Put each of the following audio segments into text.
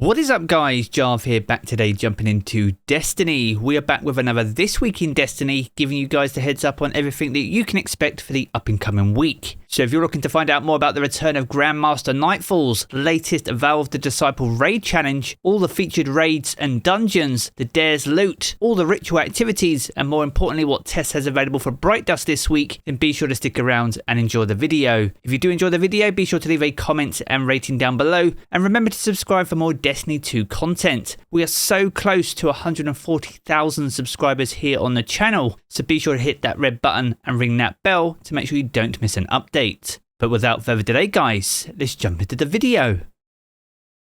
What is up guys, Jarv here, back today jumping into Destiny. We are back with another This Week in Destiny, giving you guys the heads up on everything that you can expect for the up and coming week. So if you're looking to find out more about the return of Grandmaster Nightfalls, latest Valve the Disciple raid challenge, all the featured raids and dungeons, the dares loot, all the ritual activities, and more importantly what Tess has available for Bright Dust this week, then be sure to stick around and enjoy the video. If you do enjoy the video, be sure to leave a comment and rating down below, and remember to subscribe for more Destiny 2 content. We are so close to 140,000 subscribers here on the channel, so be sure to hit that red button and ring that bell to make sure you don't miss an update. But without further delay guys, let's jump into the video.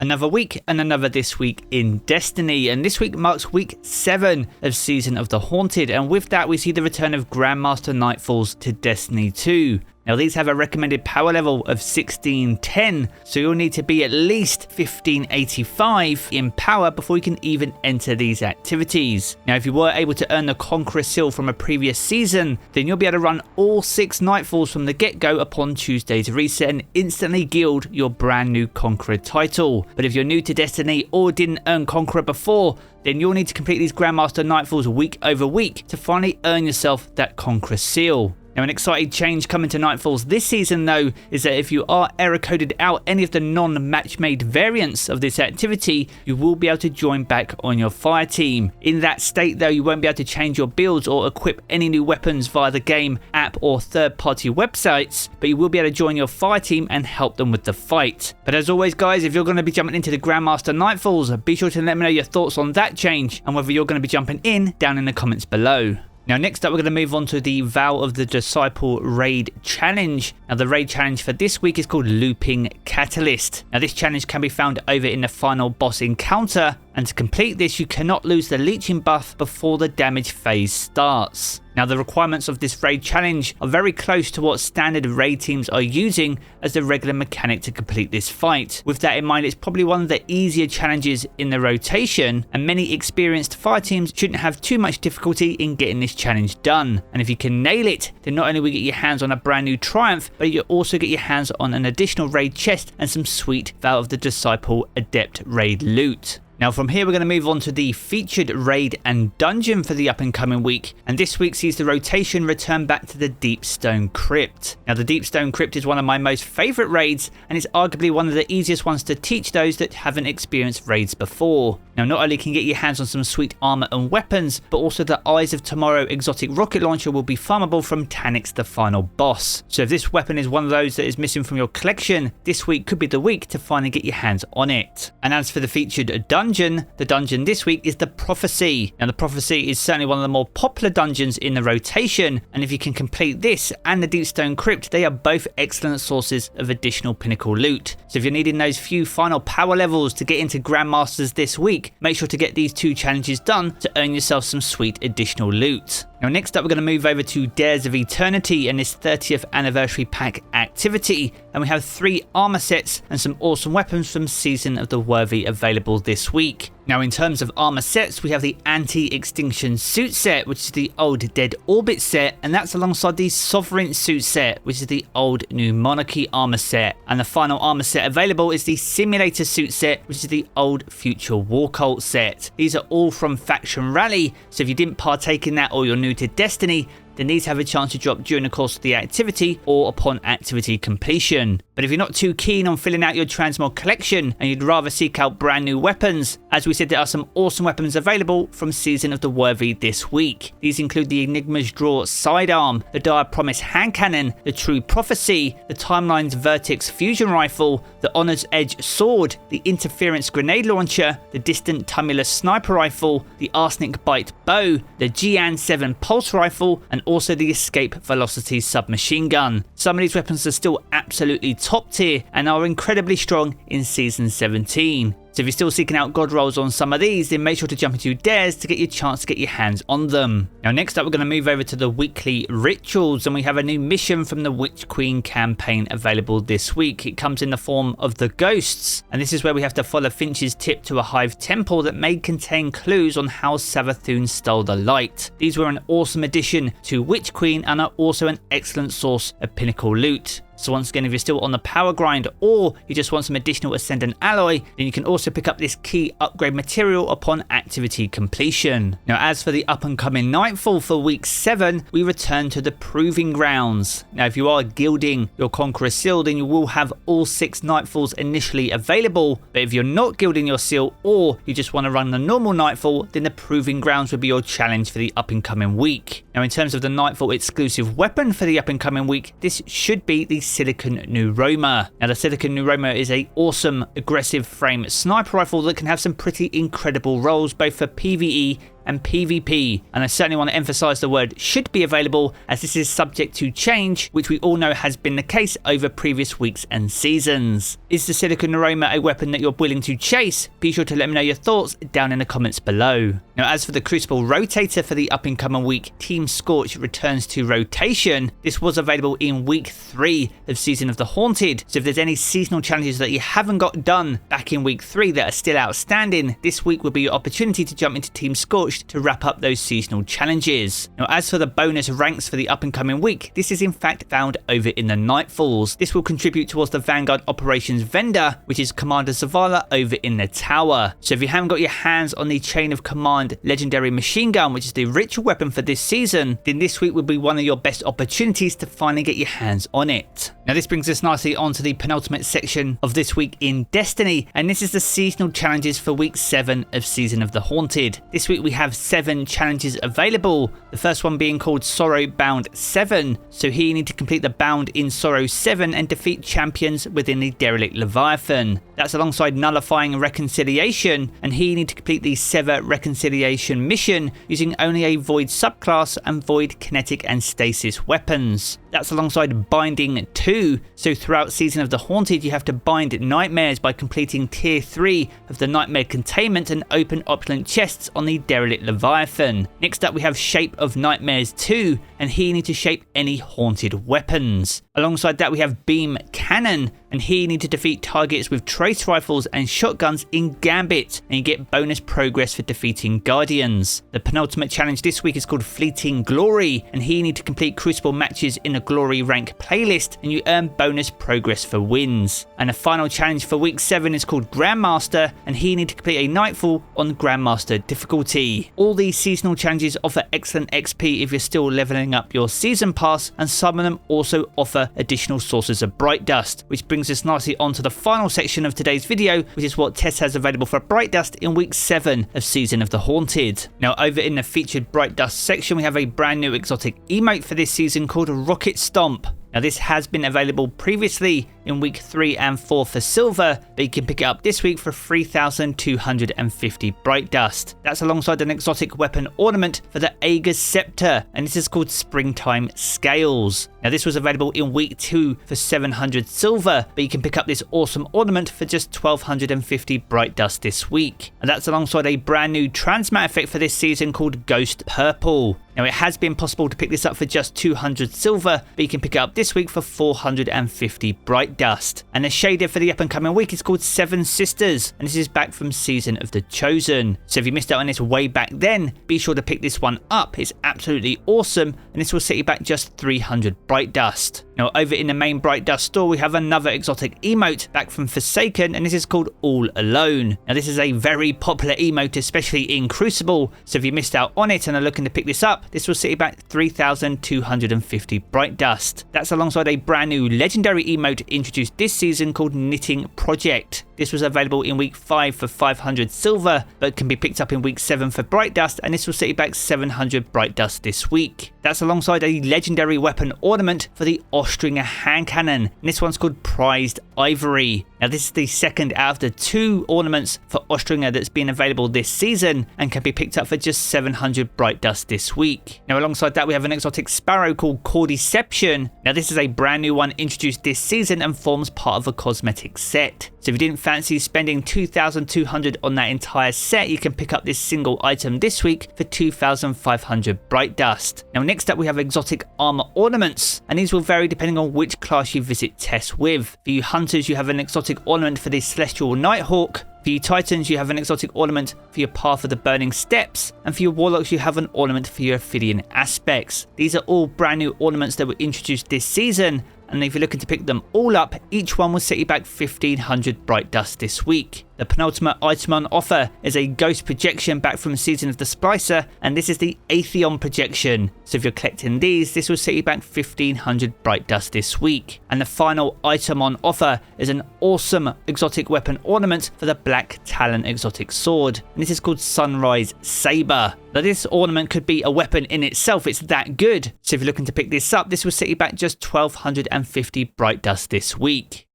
Another week and another This Week in Destiny, and this week marks week 7 of Season of the Haunted, and with that we see the return of Grandmaster Nightfalls to Destiny 2. Now these have a recommended power level of 1610, so you'll need to be at least 1585 in power before you can even enter these activities. Now if you were able to earn the Conqueror Seal from a previous season, then you'll be able to run all 6 Nightfalls from the get-go upon Tuesday's reset and instantly gild your brand new Conqueror title. But if you're new to Destiny or didn't earn Conqueror before, then you'll need to complete these Grandmaster Nightfalls week over week to finally earn yourself that Conqueror Seal. Now an exciting change coming to Nightfalls this season though is that if you are error coded out any of the non-match made variants of this activity, you will be able to join back on your fire team. In that state though, you won't be able to change your builds or equip any new weapons via the game, app or third party websites, but you will be able to join your fire team and help them with the fight. But as always guys, if you're going to be jumping into the Grandmaster Nightfalls, be sure to let me know your thoughts on that change and whether you're going to be jumping in down in the comments below. Now next up we're going to move on to the Vow of the Disciple raid challenge. Now the raid challenge for this week is called Looping Catalyst. Now this challenge can be found over in the final boss encounter, and to complete this you cannot lose the leeching buff before the damage phase starts. Now the requirements of this raid challenge are very close to what standard raid teams are using as the regular mechanic to complete this fight. With that in mind, it's probably one of the easier challenges in the rotation, and many experienced fire teams shouldn't have too much difficulty in getting this challenge done. And if you can nail it, then not only will you get your hands on a brand new Triumph, but you'll also get your hands on an additional raid chest and some sweet Vow of the Disciple Adept raid loot. Now from here we're going to move on to the featured raid and dungeon for the up and coming week, and this week sees the rotation return back to the Deepstone Crypt. Now the Deepstone Crypt is one of my most favourite raids, and it's arguably one of the easiest ones to teach those that haven't experienced raids before. Now not only can you get your hands on some sweet armour and weapons, but also the Eyes of Tomorrow exotic rocket launcher will be farmable from Tanix the final boss. So if this weapon is one of those that is missing from your collection, this week could be the week to finally get your hands on it. And as for the featured dungeon, the dungeon this week is the Prophecy. Now the Prophecy is certainly one of the more popular dungeons in the rotation, and if you can complete this and the Deepstone Crypt, they are both excellent sources of additional pinnacle loot. So if you're needing those few final power levels to get into Grandmasters this week, make sure to get these 2 challenges done to earn yourself some sweet additional loot. Now next up we're going to move over to Dares of Eternity and this 30th anniversary pack activity, and we have 3 armor sets and some awesome weapons from Season of the Worthy available this week. Now in terms of armor sets, we have the Anti-Extinction suit set, which is the old Dead Orbit set, and that's alongside the Sovereign suit set, which is the old New Monarchy armor set. And the final armor set available is the Simulator suit set, which is the old Future War Cult set. These are all from Faction Rally, so if you didn't partake in that or you're new to Destiny, then these have a chance to drop during the course of the activity or upon activity completion. But if you're not too keen on filling out your transmog collection and you'd rather seek out brand new weapons, as we said, there are some awesome weapons available from Season of the Worthy this week. These include the Enigma's Draw Sidearm, the Dire Promise Hand Cannon, the True Prophecy, the Timeline's Vertex Fusion Rifle, the Honor's Edge Sword, the Interference Grenade Launcher, the Distant Tumulus Sniper Rifle, the Arsenic Bite Bow, the Gian 7 Pulse Rifle, and also the Escape Velocity Submachine Gun. Some of these weapons are still absolutely top tier and are incredibly strong in Season 17. So if you're still seeking out god rolls on some of these, then make sure to jump into dares to get your chance to get your hands on them. Now next up we're going to move over to the weekly rituals, and we have a new mission from the Witch Queen campaign available this week. It comes in the form of the Ghosts, and this is where we have to follow Finch's tip to a hive temple that may contain clues on how Savathûn stole the light. These were an awesome addition to Witch Queen and are also an excellent source of pinnacle loot. So once again, if you're still on the power grind or you just want some additional Ascendant alloy, then you can also pick up this key upgrade material upon activity completion. Now as for the up and coming Nightfall for week 7, we return to the Proving Grounds. Now if you are gilding your Conqueror seal, then you will have all 6 Nightfalls initially available, but if you're not gilding your seal or you just want to run the normal Nightfall, then the Proving Grounds will be your challenge for the up and coming week. Now in terms of the Nightfall exclusive weapon for the up and coming week, this should be the Silicon Neuroma. Now the Silicon Neuroma is a awesome aggressive frame sniper rifle that can have some pretty incredible roles both for PvE and PvP, and I certainly want to emphasize the word should be available, as this is subject to change, which we all know has been the case over previous weeks and seasons. Is the Silicon Neuroma a weapon that you're willing to chase? Be sure to let me know your thoughts down in the comments below. Now as for the Crucible Rotator for the up and coming week, Team Scorch returns to rotation. This was available in week 3 of Season of the Haunted, so if there's any seasonal challenges that you haven't got done back in week 3 that are still outstanding, this week will be your opportunity to jump into Team Scorch to wrap up those seasonal challenges. Now as for the bonus ranks for the up and coming week, this is in fact found over in the Nightfalls. This will contribute towards the Vanguard Operations Vendor, which is Commander Zavala over in the tower. So if you haven't got your hands on the Chain of Command Legendary Machine Gun, which is the ritual weapon for this season, then this week will be one of your best opportunities to finally get your hands on it. Now this brings us nicely onto the penultimate section of this week in Destiny, and this is the seasonal challenges for week 7 of Season of the Haunted. This week we have 7 challenges available, the first one being called Sorrow Bound 7. So here you need to complete the Bound in Sorrow 7 and defeat champions within the Derelict Leviathan. That's alongside Nullifying Reconciliation, and here you need to complete the Sever Reconciliation mission using only a Void subclass and Void Kinetic and Stasis weapons. That's alongside Binding 2, so throughout Season of the Haunted you have to bind nightmares by completing tier 3 of the Nightmare Containment and open opulent chests on the Derelict Leviathan. Next up we have Shape of Nightmares 2, and here you need to shape any haunted weapons. Alongside that we have Beam Cannon, and here you need to defeat targets with trace rifles and shotguns in Gambit, and you get bonus progress for defeating Guardians. The penultimate challenge this week is called Fleeting Glory, and here you need to complete Crucible matches in a Glory rank playlist, and you earn bonus progress for wins. And the final challenge for week 7 is called Grandmaster, and here you need to complete a Nightfall on Grandmaster difficulty. All these seasonal challenges offer excellent XP if you're still leveling up your season pass, and some of them also offer additional sources of Bright Dust, which brings us nicely onto the final section of today's video, which is what Tess has available for Bright Dust in week 7 of Season of the Haunted. Now over in the featured Bright Dust section we have a brand new exotic emote for this season called Rocket Stomp. Now this has been available previously in week 3 and 4 for silver, but you can pick it up this week for 3,250 Bright Dust. That's alongside an exotic weapon ornament for the Aegis Scepter, and this is called Springtime Scales. Now this was available in week 2 for 700 silver, but you can pick up this awesome ornament for just 1,250 Bright Dust this week. And that's alongside a brand new transmat effect for this season called Ghost Purple. Now it has been possible to pick this up for just 200 silver, but you can pick it up this week for 450 Bright Dust. And the shader for the up and coming week is called Seven Sisters, and this is back from Season of the Chosen. So if you missed out on this way back then, be sure to pick this one up. It's absolutely awesome, and this will set you back just 300 Bright Dust. Now over in the main Bright Dust store we have another exotic emote back from Forsaken, and this is called All Alone. Now this is a very popular emote, especially in Crucible, so if you missed out on it and are looking to pick this up, this will set you back 3,250 Bright Dust. That's alongside a brand new legendary emote introduced this season called Knitting Project. This was available in week 5 for 500 silver, but can be picked up in week 7 for Bright Dust, and this will set you back 700 Bright Dust this week. That's alongside a legendary weapon ornament for the Ostringer hand cannon, and this one's called Prized Ivory. Now this is the second out of the 2 ornaments for Ostringer that's been available this season, and can be picked up for just 700 Bright Dust this week. Now alongside that we have an exotic sparrow called Cordyception. Now this is a brand new one introduced this season and forms part of a cosmetic set. So if you didn't fancy spending 2,200 on that entire set, you can pick up this single item this week for 2,500 Bright Dust. Now next up we have exotic armor ornaments, and these will vary depending on which class you visit Tess with. For you hunters you have an exotic ornament for the Celestial Nighthawk. For you Titans you have an exotic ornament for your Path of the Burning Steps, and for your Warlocks you have an ornament for your Ophidian Aspects. These are all brand new ornaments that were introduced this season, and if you're looking to pick them all up, each one will set you back 1500 bright dust this week. The penultimate item on offer is a ghost projection back from Season of the Splicer, and this is the Atheon projection. So if you're collecting these, this will set you back 1500 bright dust this week. And the final item on offer is an awesome exotic weapon ornament for the Black Talon exotic sword, and this is called Sunrise Saber. Now this ornament could be a weapon in itself, it's that good. So if you're looking to pick this up, this will set you back just 1250 bright dust this week.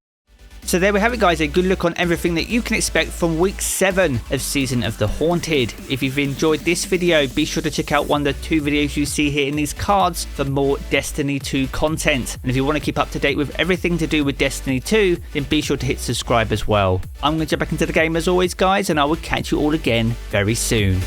So there we have it guys, a good look on everything that you can expect from week 7 of Season of the Haunted. If you've enjoyed this video, be sure to check out one of the 2 videos you see here in these cards for more Destiny 2 content. And if you want to keep up to date with everything to do with Destiny 2, then be sure to hit subscribe as well. I'm going to jump back into the game as always guys, and I will catch you all again very soon.